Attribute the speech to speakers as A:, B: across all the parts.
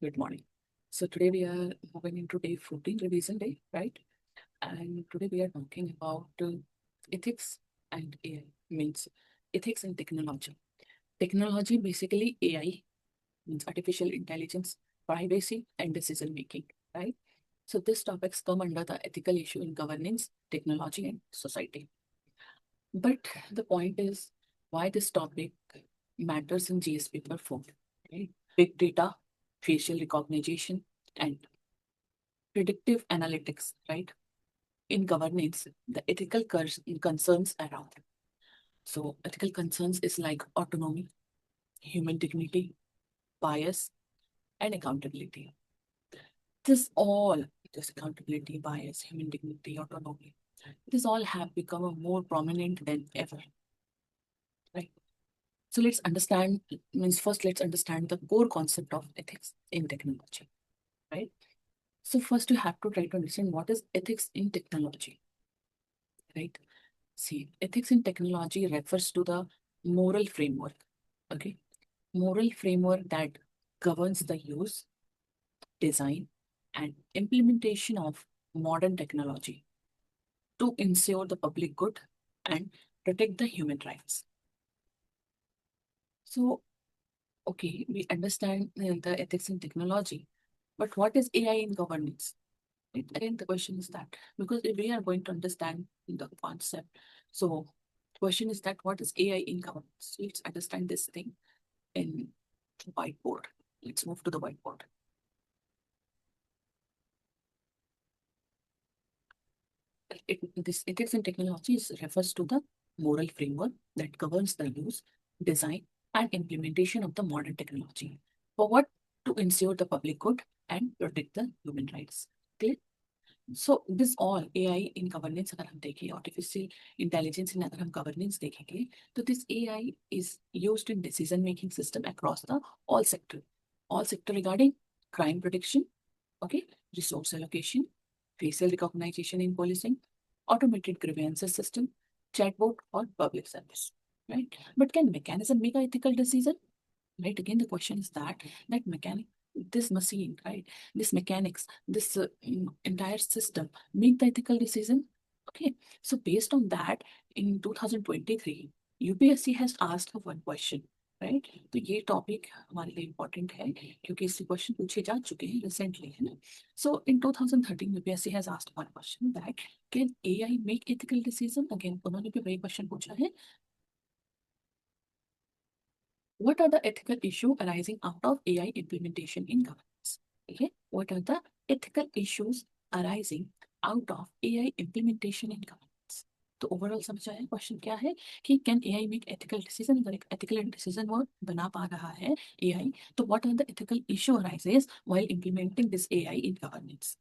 A: Good morning. So today we are moving into day 14, revision day, right? And today we are talking about ethics and AI, means ethics and technology. Technology, basically AI, means artificial intelligence, privacy, and decision making, right? So these topics come under the ethical issue in governance, technology, and society. But the point is why this topic matters in GS paper 4, right? Big data, facial recognition, and predictive analytics, right? In governance, the ethical concerns around. So, ethical concerns is like autonomy, human dignity, bias, and accountability. This all, this accountability, bias, human dignity, autonomy, this all have become a more prominent than ever, right? So let's understand, means first let's understand the core concept of ethics in technology, right? So first you have to try to understand what is ethics in technology, right? See, ethics in technology refers to the moral framework, okay? Moral framework that governs the use, design, and implementation of modern technology to ensure the public good and protect the human rights. So, okay, we understand the ethics in technology, but what is AI in governance? Right? Again, the question is that because if we are going to understand the concept, so question is that what is AI in governance? Let's understand this thing in whiteboard. Let's move to the whiteboard. This ethics in technology refers to the moral framework that governs the use, design, and implementation of the modern technology. For what? To ensure the public good and protect the human rights. Clear? So this all AI in governance अगर हम देखें artificial intelligence in अगर हम governance देखेंगे तो this AI is used in decision making system across the all sector regarding crime prediction, okay, resource allocation, facial recognition in policing, automated grievances system, chatbot or public service, right? But can mechanism make an ethical decision? Right, again the question is that mechanic, this machine, right, this mechanics, this entire system make the ethical decision. Okay, so based on that, in 2023 UPSC has asked for one question, right? तो ये topic हमारे लिए important है क्योंकि इससे question पूछे जा चुके हैं रिसेंटली, है ना? सो इन 2013 UPSC has asked one question that can AI make ethical decision? Again उन्होंने भी वही क्वेश्चन पूछा है, what are the ethical issues arising out of AI implementation in governance? Okay, what are the ethical issues arising out of AI implementation in governance? तो overall समझ आया question क्या है कि can AI make ethical decision? अगर एक ethical decision वो बना पा रहा है एआई, तो what are the ethical issue arises while implementing this AI in governance?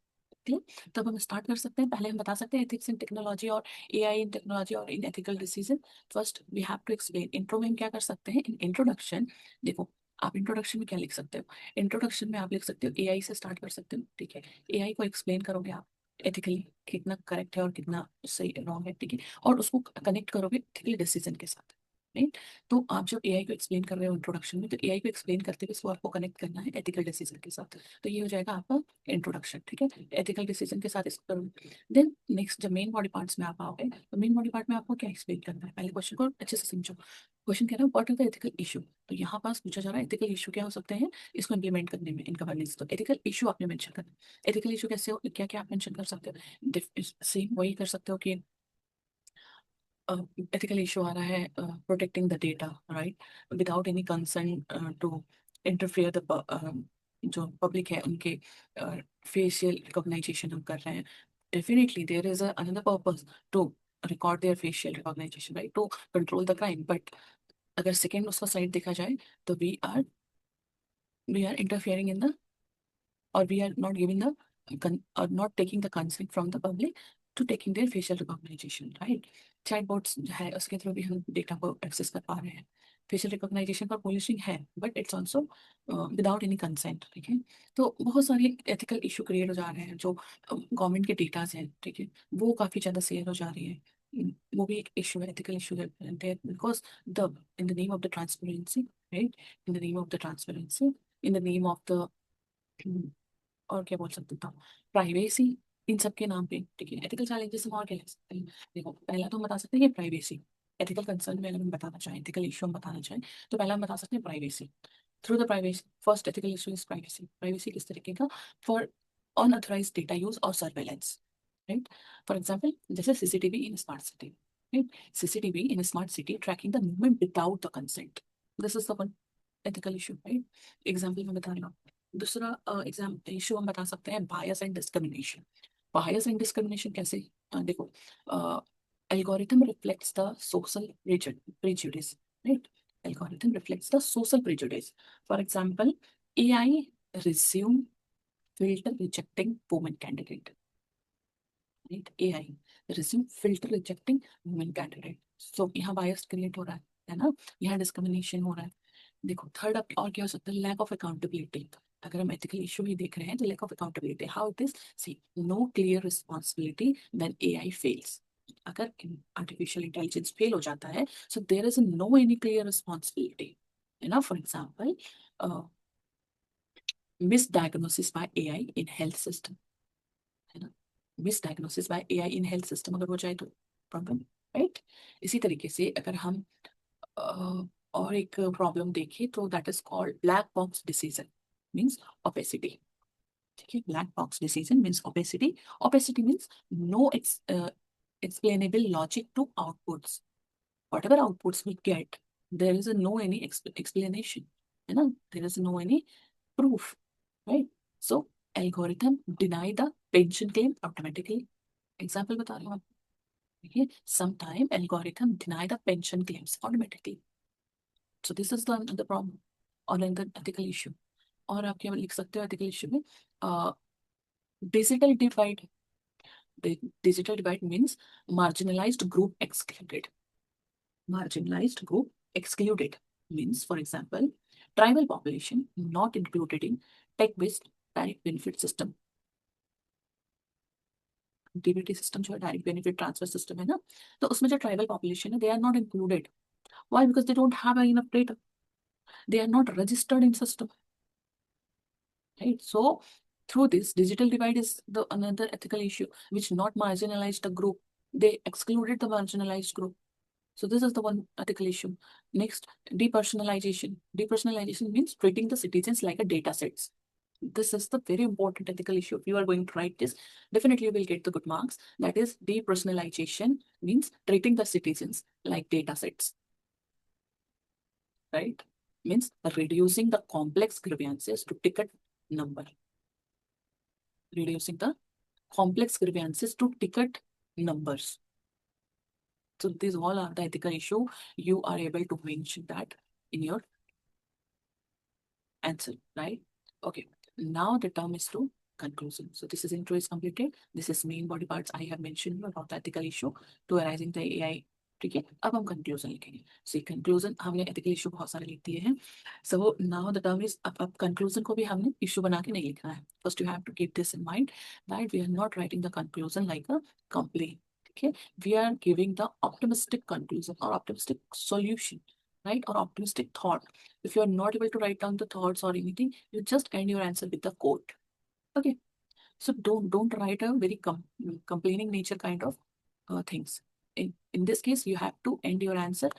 A: तब हम स्टार्ट कर सकते हैं। पहले हम बता सकते हैं एथिक्स इन टेक्नोलॉजी और एआई इन टेक्नोलॉजी और in ethical decision. First we have to explain. Intro में हम क्या कर सकते हैं? इन इंट्रोडक्शन, देखो आप इंट्रोडक्शन में क्या लिख सकते हो? इंट्रोडक्शन में आप लिख सकते हो एआई से स्टार्ट कर सकते हो, ठीक है? एआई को एक्सप्लेन करोगे आप एथिकली कितना करेक्ट है और कितना सही रॉन्ग है, ठीक है? और उसको कनेक्ट करोगे एथिकल डिसीजन के साथ, राइट? तो आप जब एआई को एक्सप्लेन कर रहे हो इंट्रोडक्शन में, तो एआई को एक्सप्लेन करते हुए इसको आपको कनेक्ट करना है एथिकल डिसीजन के साथ। तो ये हो जाएगा आपका इंट्रोडक्शन, ठीक है? एथिकल डिसीजन के साथ इसको करोगे। देन नेक्स्ट जब मेन बॉडी पार्ट्स में आप आओगे, तो मेन बॉडी पार्ट में आपको क्या एक्सप्लेन करना है? पहले क्वेश्चन को अच्छे से समझो। क्वेश्चन कह रहा है what are the ethical issue? तो यहाँ पास पूछा जा रहा है एथिकल इशू क्या हो सकते हैं इसको इंप्लीमेंट करने में इन गवर्नेंस। तो एथिकल इशू आपने मेंशन करना। एथिकल इशू कैसे हो, क्या क्या आप मेंशन कर सकते हो? सेम वही कर सकते हो कि ethical issue आ रहा है protecting the data, right, without any consent to interfere the जो पब्लिक है उनके फेशियल रिकॉग्नाइजेशन हम कर रहे हैं। Definitely there is another purpose to record their facial recognization, right, to control the crime. But अगर सेकेंड उसका साइड देखा जाए तो we are interfering in the, or we are not giving the or not taking the consent from the public to taking their facial recognition, right? Chatbots है उसके through भी हम data को एक्सेस कर पा रहे हैं। फेशियल रिकॉग्नाइजेशन पर पॉलिशिंग है but it's also without any consent, ठीक है? तो बहुत सारे एथिकल इशू क्रिएट हो जा रहे हैं जो गवर्नमेंट के डेटाज हैं, ठीक है, वो काफ़ी ज़्यादा शेयर हो जा रही है। वो भी एक इशू है, एथिकल इशू है because the in the name of the transparency, right, in the name of the transparency, in the name of the और क्या बोल सकते था, प्राइवेसी, इन सब के नाम पे, ठीक है। एथिकल चैलेंजेस हम और क्या लिख सकते हैं? देखो, पहला तो हम बता सकते हैं कि प्राइवेसी, एथिकल कंसर्न में अगर हम बताना चाहें, एथिकल इशू हम बताना चाहें, तो पहला हम बता सकते हैं privacy. Through the privacy, first ethical issue is privacy. Privacy किस तरीके का? फॉर अनऑथराइज्ड डेटा यूज और सर्वेलेंस, राइट। फॉर एग्जांपल, जैसे CCTV in smart city, right. CCTV in smart city tracking the movement without the consent, this is the one ethical issue, right. Example मैं बता रही हूँ। दूसरा exam issue हम बता सकते हैं bias and discrimination. Bias and discrimination कैसे? देखो, algorithm reflects the social prejudice, right? Algorithm reflects the social prejudice. For example, AI resume filter rejecting women candidate, right? AI resume filter rejecting women candidate. So यहाँ bias create हो रहा है ना? यहाँ discrimination हो रहा है। देखो, थर्ड अप और क्या हो सकता है? Lack of accountability. अगर हम एथिकल इशू ही देख रहे हैं तो lack of accountability, how it is, see, no clear responsibility when AI fails. अगर आर्टिफिशियल इंटेलिजेंस फेल हो जाता है, so there is no any clear responsibility, है ना। For example, misdiagnosis by AI in health system, है ना। Misdiagnosis by AI in health system अगर हो जाए तो प्रॉब्लम, राइट। इसी तरीके से अगर हम अ, और एक प्रॉब्लम देखें तो that is called black box decision, means opacity, ठीक है। Black box decision means opacity. Opacity means no explainable logic to outputs. Whatever outputs we get, there is a no any explanation, है ना, there is no any proof, right? So algorithm deny the pension claim automatically. Example बता रही हूँ आपको, देखिए, sometime algorithm deny the pension claims automatically. So this is the problem और another ethical issue। और आप क्या लिख सकते हो ethical issue में? Digital divide. Digital divide means marginalized group excluded। Marginalized group excluded means, for example, tribal population not included in tech-based direct benefit system। DBT system जो है, डायरेक्ट बेनिफिट ट्रांसफर सिस्टम है ना, तो उसमें जो tribal population है, they are not included. Why? Because they don't have enough data, they are not registered in system, right? So through this, digital divide is the another ethical issue which not marginalized a group, they excluded the marginalized group. So this is the one ethical issue. Next, depersonalization. Depersonalization means treating the citizens like a data sets. This is the very important ethical issue. If you are going to write this, definitely you will get the good marks. That is, depersonalization means treating the citizens like data sets, right? Means reducing the complex grievances to ticket number. Reducing the complex grievances to ticket numbers. So these all are the ethical issue. You are able to mention that in your answer, right? Okay. Now the term is to conclusion. So this is intro is completed. This is main body parts I have mentioned about the ethical issue to arising the AI. ठीक है, अब हम conclusion लिखेंगे। See conclusion, हमने ethical issue बहुत सारे लिख दिए हैं। So now the term is, अब कंक्लूजन को भी हमने इशू बना के नहीं लिखना है। First you have to keep this in mind that we are not writing the conclusion like a complain, ठीक है। We are giving the optimistic conclusion और optimistic solution, right, or optimistic thought. If you are not able to write down the thoughts or anything, you just end your answer with the quote, okay. So don't write a very complaining nature kind of things. In this case, you have to end your answer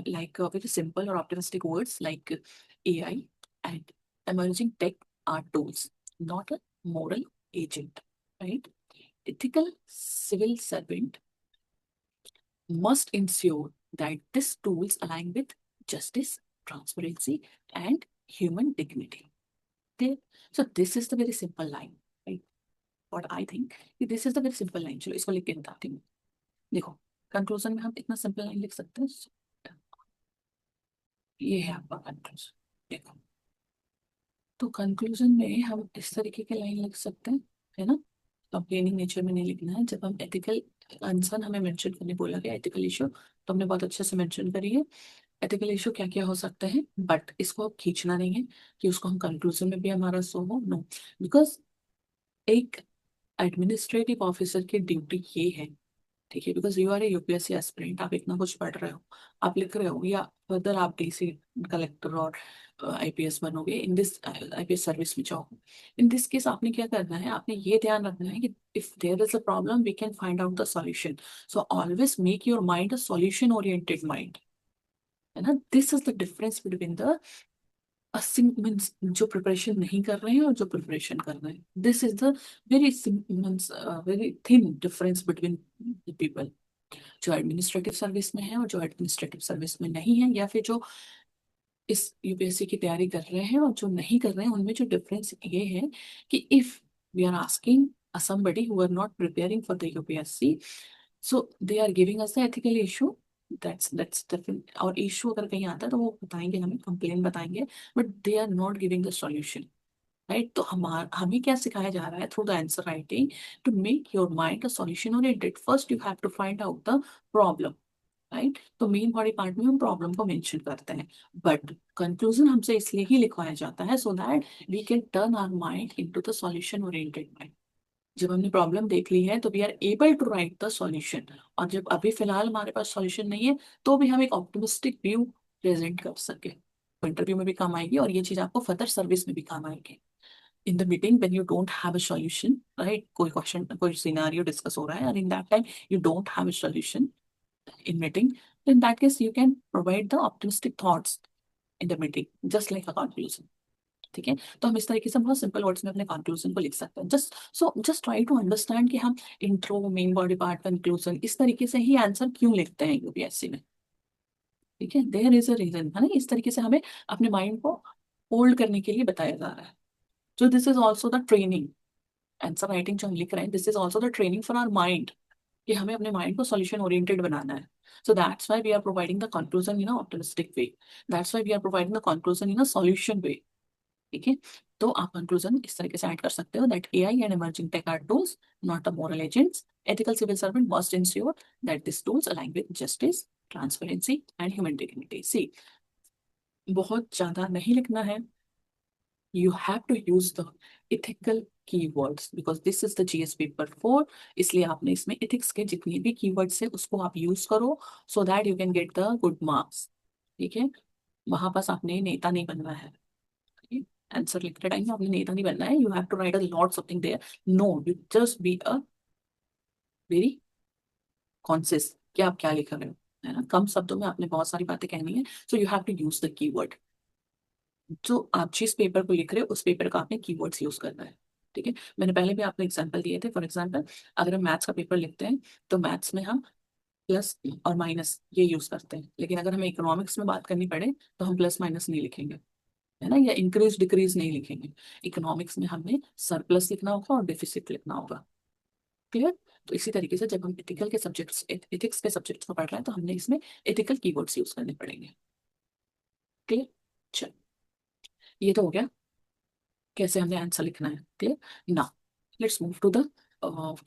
A: like very simple or optimistic words like AI and emerging tech are tools, not a moral agent, right? Ethical civil servant must ensure that these tools align with justice, transparency, and human dignity. Okay? So this is the very simple line, right? What I think, this is the very simple line. चलो इसको लिख के बताती हूँ। देखो, conclusion में हम इतना सिंपल लाइन लिख सकते हैं। ये है आपका कंक्लूजन। देखो, तो कंक्लूजन में हम इस तरीके के लाइन लिख सकते हैं, है ना। कंप्लेनिंग नेचर में नहीं लिखना है। जब हम एथिकल कंसर्न हमें मेंशन करने बोला गया, एथिकल इशू, तो हमने बहुत अच्छे से मेंशन करी है एथिकल इशू क्या क्या हो सकते हैं, बट इसको अब खींचना नहीं है कि उसको हम कंक्लूजन में भी हमारा सो हो, नो। बिकॉज एक एडमिनिस्ट्रेटिव ऑफिसर की ड्यूटी ये है, ठीक है, because you are a UPSC aspirant, आप इतना कुछ पढ़ रहे हो, आप लिख रहे हो, या फर्दर आप डीसी कलेक्टर और आईपीएस बनोगे, इन दिस आईपीएस सर्विस में जाओ। इन दिस केस आपने क्या करना है, आपने ये ध्यान रखना है कि if there is a problem we can find out the solution. So always make your mind a solution oriented mind, है ना। This is the difference between the means जो प्रिपरेशन नहीं कर रहे हैं और जो प्रिपरेशन कर रहे हैं। This is the very means very thin difference between the people, जो एडमिनिस्ट्रेटिव सर्विस में है और जो एडमिनिस्ट्रेटिव सर्विस में नहीं है, या फिर जो इस यूपीएससी की तैयारी कर रहे हैं और जो नहीं कर रहे हैं। उनमें जो डिफरेंस ये है कि if we are asking somebody who are not preparing for the UPSC, so they are giving us the ethical issue, that's different। और इशू अगर कहीं आता है तो वो बताएंगे, हमें कंप्लेन बताएंगे, but they are not giving the solution, right. तो हमें क्या सिखाया जा रहा है through the answer writing, to make your mind a solution oriented. First you have to find out the problem, right. तो मेन बॉडी पार्ट में हम प्रॉब्लम को मेंशन करते हैं, बट कंक्लूजन हमसे इसलिए ही लिखवाया जाता है so that we can turn our mind into the solution oriented mind. जब हमने प्रॉब्लम देख ली है तो we are able to write the solution, और जब अभी फिलहाल हमारे पास सॉल्यूशन नहीं है तो भी हम एक ऑप्टिमिस्टिक व्यू प्रेजेंट कर सके, तो इंटरव्यू में भी काम आएगी और ये चीज आपको फर्दर सर्विस में भी काम आएगी। In the meeting when you don't have a solution, right, कोई क्वेश्चन कोई सिनेरियो डिस्कस हो रहा है और in that time you don't have a solution in meeting, in that case you can provide the optimistic thoughts in the meeting just like a conclusion। ठीक है, तो हम इस तरीके से बहुत सिंपल वर्ड्स में अपने कंक्लूजन को लिख सकते हैं। जस्ट ट्राई टू अंडरस्टैंड कि हम intro, main body part, conclusion इस तरीके से ही आंसर क्यों लिखते हैं यूपीएससी में। ठीक है, देयर इज अ रीजन, है ना। इस तरीके से हमें अपने माइंड को होल्ड करने के लिए बताया जा रहा है। So this is also the training, answer writing जो हम लिख रहे हैं, this is also the training for our mind, कि हमें अपने माइंड को सॉल्यूशन ओरिएंटेड बनाना है। So that's why we are providing the conclusion in a optimistic way, that's why we are providing the conclusion in a solution way. ठीक है, तो आप कंक्लूजन इस तरीके से ऐड कर सकते हो that AI and emerging tech are tools, not the moral agents। Ethical civil servant must ensure that these tools align with justice, transparency and human dignity। See, बहुत ज्यादा नहीं लिखना है, you have to use the ethical keywords because this is the GS paper 4। इसलिए आपने इसमें ethics के जितने भी keywords है उसको आप यूज करो so that you can get the good marks। ठीक है, वहां पास आपने नेता नहीं बनना है, आंसर लिखते टाइम आपने नेता नहीं बनना है। You have to write a lot something there, no you just be a very conscious कि आप क्या लिख रहे हो, है ना। कम शब्दों में आपने बहुत सारी बातें कहनी है, so you have to use the keyword. जो आप जिस पेपर को लिख रहे हो उस पेपर का आपने कीवर्ड्स यूज करना है। ठीक है, मैंने पहले भी आपको एग्जांपल दिए थे। फॉर एग्जांपल, अगर हम मैथ्स का पेपर लिखते हैं तो मैथ्स में हम प्लस और माइनस ये यूज करते हैं, लेकिन अगर हमें इकोनॉमिक्स में बात करनी पड़े तो हम प्लस माइनस नहीं लिखेंगे, है ना, या इंक्रीज डिक्रीज नहीं लिखेंगे। इकोनॉमिक्स में हमें सरप्लस लिखना होगा और डिफिसिट लिखना होगा। क्लियर। तो इसी तरीके से जब हम एथिकल के सब्जेक्ट्स, एथिक्स के सब्जेक्ट्स को पढ़ रहे हैं तो हमने इसमें एथिकल कीवर्ड्स यूज करने पड़ेंगे। क्लियर, चलो ये तो हो गया कैसे हमें आंसर लिखना है। Clear, now let's move to the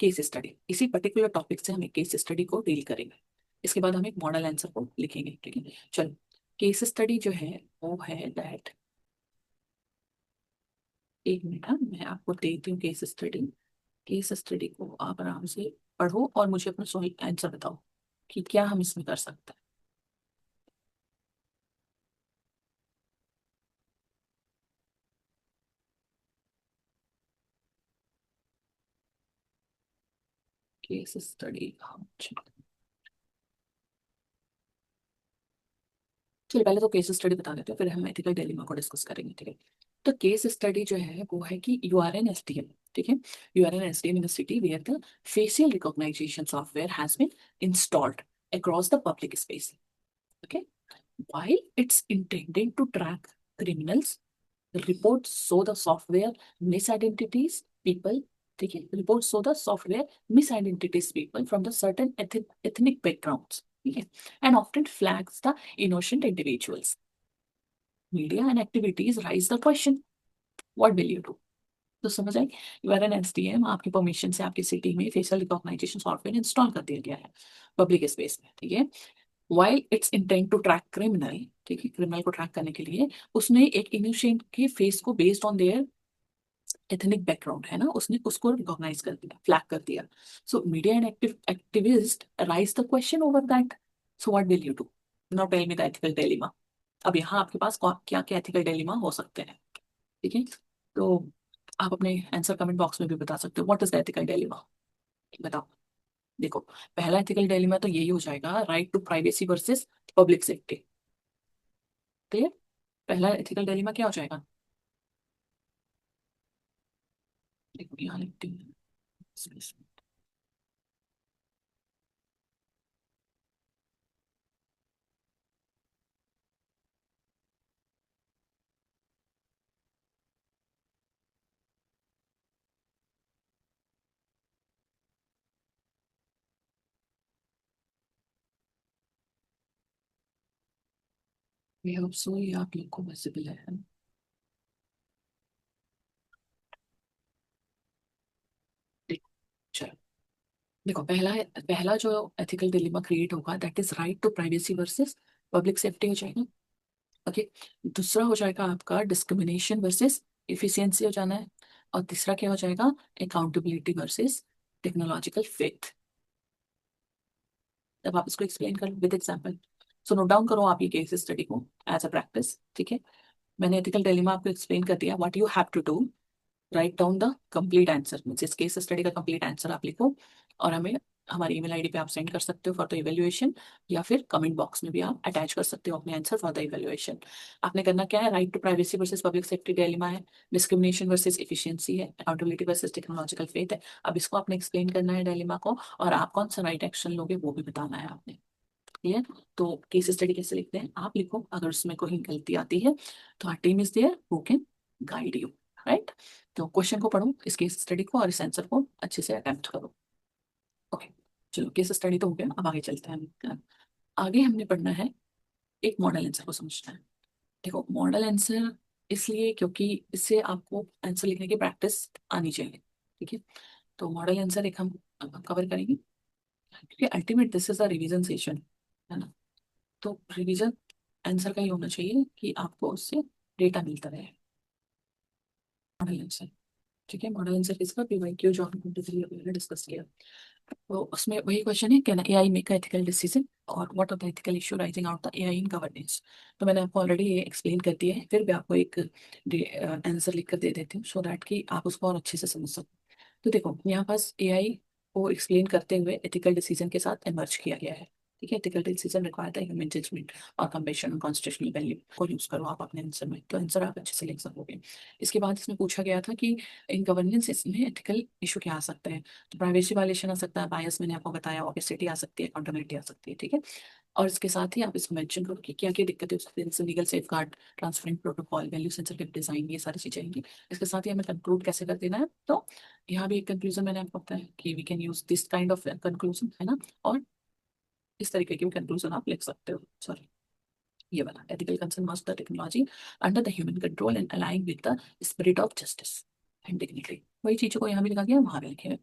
A: case study. इसी पर्टिकुलर टॉपिक से हम एक केस स्टडी को डील करेंगे, इसके बाद हम एक मॉडल आंसर को लिखेंगे। ठीक है, चलो केस स्टडी जो है वो है दैट, एक मिनट, हाँ, मैं आपको देती हूँ केस स्टडी। केस स्टडी को आप आराम से पढ़ो और मुझे अपना सही आंसर बताओ कि क्या हम इसमें कर सकते हैं। केस स्टडी, हाँ चलिए पहले तो केस स्टडी बता देते हैं, फिर हम एथिकल डिलेमा को डिस्कस करेंगे। ठीक है, तो केस स्टडी जो है वो है कि यू आर एन एसडीएम। ठीक है, you are an SDM in the city where the facial recognition software has been installed across the public space। Okay, while it's intended to track criminals, the reports show the software misidentities people। ठीक है, reports show the software misidentities people from the certain ethnic backgrounds। ठीक है, and often flags the innocent individuals। Media and activities raise the question, what will you do? तो समझ आई, you are an SDM, आपकी permission से आपकी city में facial recognition software install कर दिया गया है पब्लिक स्पेस में। ठीक है, while it's intent to track criminal. ठीक है, क्रिमिनल को ट्रैक करने के लिए उसने एक इनोसेंट के फेस को based on their ethnic background है ना, उसने उसको रिकॉग्नाइज कर दिया, फ्लैग कर दिया। So media and activist raise the question over that. So what will you do? Now tell me the ethical dilemma. अब यहाँ आपके पास क्या क्या एथिकल डिलेमा हो सकते हैं, ठीक है? तो आप अपने आंसर कमेंट बॉक्स में भी बता सकते हो, what is the ethical dilemma, बताओ। देखो, पहला एथिकल डिलेमा तो यही हो जाएगा, right to privacy versus public safety. Clear? पहला एथिकल डिलेमा क्या हो जाएगा? देखो यहाँ लिखती हूँ। ये होप सो ये आप लोग को विजिबल है। देखो, चलो, देखो पहला पहला जो एथिकल डिलेमा क्रिएट होगा that is right to privacy versus public safety हो जाएगा। ओके। दूसरा हो जाएगा आपका डिस्क्रिमिनेशन वर्सेस इफिशियंसी हो जाना है। और तीसरा क्या हो जाएगा? Accountability versus technological faith. तब आप इसको एक्सप्लेन कर with example. So note down करो आप ये केस स्टडी को एज अ प्रैक्टिस, ठीक है? मैंने एथिकल डिलेमा आपको एक्सप्लेन कर दिया, what you have to do, write down the complete answer, जिस केस स्टडी का कंप्लीट आंसर आप लिखो और हमें हमारी ईमेल आईडी पे आप सेंड कर सकते हो फॉर द इवेल्युएशन, या फिर कमेंट बॉक्स में भी आप अटैच कर सकते हो अपने आंसर फॉर द इवेल्युएशन। आपने करना क्या है? Right to privacy versus public safety dilemma है, डिस्क्रिमिनेशन वर्सेस एफिशिएंसी है, अकाउंटेबिलिटी वर्सेस टेक्नोलॉजिकल फेथ है। अब इसको आपने एक्सप्लेन करना है डिलेमा को, और आप कौन सा राइट एक्शन लोगे वो भी बताना है आपने। क्लियर? तो केस स्टडी कैसे लिखते हैं आप लिखो, अगर उसमें कोई गलती आती है तो our team is there who can guide you, right? तो क्वेश्चन को पढ़ो, इस केस स्टडी को, और इस आंसर को अच्छे से अटेम्प्ट करो। ओके, चलो केस स्टडी तो हो गया, अब आगे चलते हैं। आगे हमने पढ़ना है, एक मॉडल आंसर को समझना है। देखो, मॉडल आंसर इसलिए क्योंकि इससे आपको आंसर लिखने की प्रैक्टिस आनी चाहिए, ठीक है? तो मॉडल आंसर एक हम कवर करेंगे, क्योंकि ultimate this is a revision session, है ना? तो रिवीजन आंसर का ही होना चाहिए कि आपको उससे डेटा मिलता रहे। मॉडल आंसर, ठीक है? मॉडल आंसर किसका? पीवाईक्यू जो हमने 23 अभी हमने डिस्कस किया। तो उसमें वही क्वेश्चन है, can AI make a ethical decision, और what are the ethical issue rising out the AI in governance. तो मैंने आपको ऑलरेडी ये एक्सप्लेन कर दिया है, फिर भी आपको एक आंसर लिख कर दे देती हूँ सो दैट कि आप उसको और अच्छे से समझ सको। तो देखो, यहाँ पास एआई को एक्सप्लेन करते हुए एथिकल डिसीजन के साथ इमर्ज किया गया है, ठीक है? Ethical decision require the human judgement और कंपेशन कॉन्स्टिट्यूशनल वैल्यू को यूज करो आप अपने आंसर में, तो आंसर आप अच्छे से लिख सकोगे। इसके बाद इसमें पूछा गया था कि इन गवर्नेंस इसमें एथिकल इशू क्या आ सकते हैं। तो प्राइवेसी वायलेशन आ सकता है, बायस मैंने आपको बताया, ऑपेसिटी आ सकती है, अकाउंटेबिलिटी आ सकती है, ठीक है? और इसके साथ ही आप इसको मेंशन करो कि क्या क्या दिक्कतें हो सकती हैं, जैसे legal safe guard, transparent protocol, value sensitive design, ये सारी चीजें आएंगी। इसके साथ ही हमें कंक्लूड कैसे कर देना है, तो यहाँ भी एक कंक्लूजन मैंने आपको बताया कि we can use this kind of conclusion, है ना? और इस तरीके के कंक्लूजन आप लिख सकते हो। सॉरी, ये वाला ethical concern must the technology under the human control and align with the spirit of justice and dignity. वही चीजों को यहाँ भी लिखा गया, वहां भी लिखे हैं,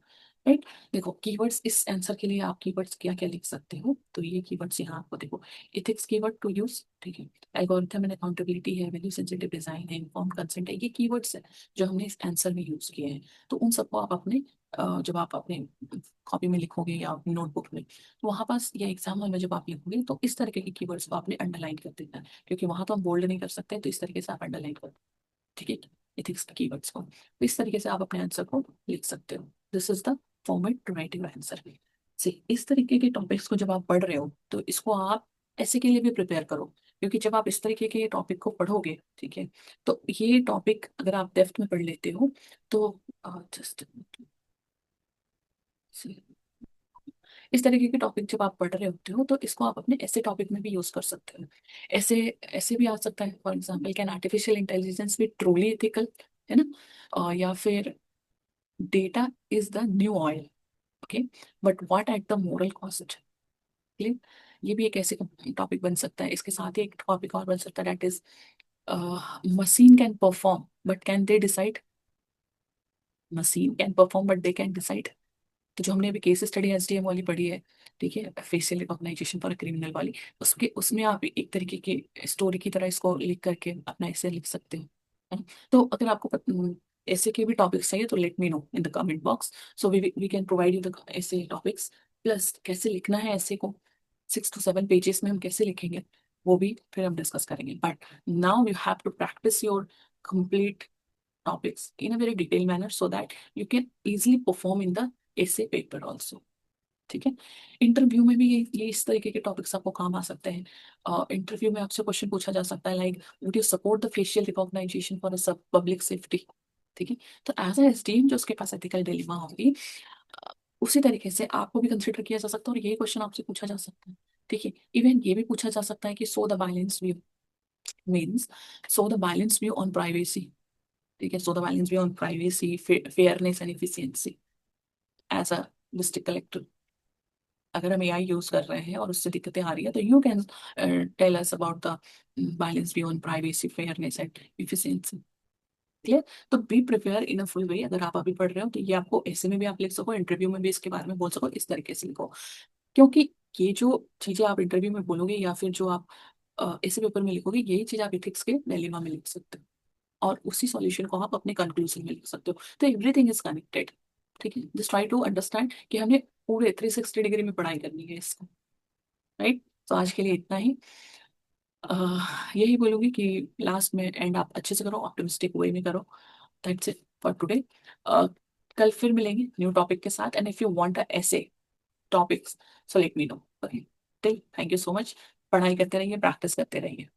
A: राइट? देखो, कीवर्ड्स इस आंसर के लिए आप कीवर्ड्स क्या क्या लिख सकते हो, तो ये कीवर्ड्स यहाँ आपको देखो, इथिक्स कीवर्ड टू यूज, ठीक है? एल्गोरिथम एंड अकाउंटेबिलिटी है, वैल्यू सेंसिटिव डिजाइन है, इन्फॉर्म्ड कंसेंट है, ये कीवर्ड्स है जो हमने इस आंसर में यूज किए हैं। तो उन सबको आप अपने जब आप अपने कॉपी में लिखोगे या अपनी नोटबुक में, तो वहां पास या एग्जाम हॉल में जब आप लिखोगे तो इस तरीके के कीवर्ड्स को आपने अंडरलाइन कर देना है, क्योंकि वहां तो हम बोल्ड नहीं कर सकते, तो इस तरीके से आप अंडरलाइन कर, ठीक है? इथिक्स के कीवर्ड्स को, तो इस तरीके से आप अपने आंसर को लिख सकते हो। This is the format to write your answer. से इस तरीके के टॉपिक्स को जब आप पढ़ रहे हो तो इसको आप ऐसे के लिए भी प्रिपेयर करो, क्योंकि जब आप इस तरीके के टॉपिक को पढ़ोगे, ठीक है, तो ये टॉपिक अगर आप डेप्थ में पढ़ लेते हो तो जस्ट इस तरीके के टॉपिक जब आप पढ़ रहे होते हो तो इसको आप अपने ऐसे टॉपिक में भी यूज कर सकते हो। ऐसे ऐसे भी आ सकता है, for example, can artificial intelligence B truly ethical, है ना? या फिर data is the new oil, okay, but what at the moral cost. Clear? ये भी एक ऐसे टॉपिक बन सकता है। इसके साथ ही एक टॉपिक और बन सकता है, that is machine can perform but can they decide. Machine can perform but they can decide. तो जो हमने अभी केस स्टडी एसडीएम वाली पढ़ी है, ठीक है, फेशियल रिकॉग्नाइजेशन फॉर क्रिमिनल वाली, उसके उसमें आप एक तरीके के स्टोरी की तरह इसको लिख करके अपना ऐसे लिख सकते हो, है ना? तो अगर आपको ऐसे के भी टॉपिक्स चाहिए तो let me know in the comment box, so we can provide you the ऐसे टॉपिक्स। प्लस कैसे लिखना है ऐसे को, 6 to 7 पेजेस में हम कैसे लिखेंगे वो भी फिर हम डिस्कस करेंगे। But now you have to practise your complete topics in a very detailed manner so that you can easily perform in the essay paper also। ठीक है। इंटरव्यू में भी ये इस तरीके के टॉपिक्स आपको काम आ सकते हैं। इंटरव्यू में आपसे क्वेश्चन पूछा जा सकता है like would you support the facial recognization for सब पब्लिक सेफ्टी। ठीक है। तो एज ए एसडीएम जो उसके पास एथिकल डिलेमा होगी, उसी तरीके से आपको भी कंसिडर किया जा सकता है और ये क्वेश्चन आपसे पूछा जा सकता है। ठीक है। इवन ये भी पूछा जा सकता है कि so the balance view means so the balance view on privacy. ठीक है। So the balance view on privacy, fairness and efficiency as a district collector. अगर हम एआई यूज कर रहे हैं और उससे दिक्कतें आ रही है तो you can tell us about the balance view on privacy, fairness and efficiency. Clear. तो be prepare in a full way. अगर आप अभी पढ़ रहे हो तो ये आपको ऐसे में भी आप लिख सको, इंटरव्यू में भी इसके बारे में बोल सको, इस तरीके से लिखो। क्योंकि ये जो चीजें आप इंटरव्यू में बोलोगे या फिर जो आप ऐसे पेपर में लिखोगे, यही चीज आप एथिक्स के डिलेमा में लिख सकते हो और उसी सॉल्यूशन को आप अपने कंक्लूजन में लिख सकते हो। तो एवरीथिंग इज कनेक्टेड। ठीक है। जस्ट ट्राई टू अंडरस्टैंड कि हमने पूरे 360 डिग्री में पढ़ाई करनी है इसको। राइट। तो आज के लिए इतना ही। यही बोलूंगी कि लास्ट में एंड आप अच्छे से करो, ऑप्टिमिस्टिक वे में करो। That's it for today. कल फिर मिलेंगे न्यू टॉपिक के साथ, and if you want a ऐसे topics so let me know. Okay. Till thank you so much. पढ़ाई करते रहिए, प्रैक्टिस करते रहिए।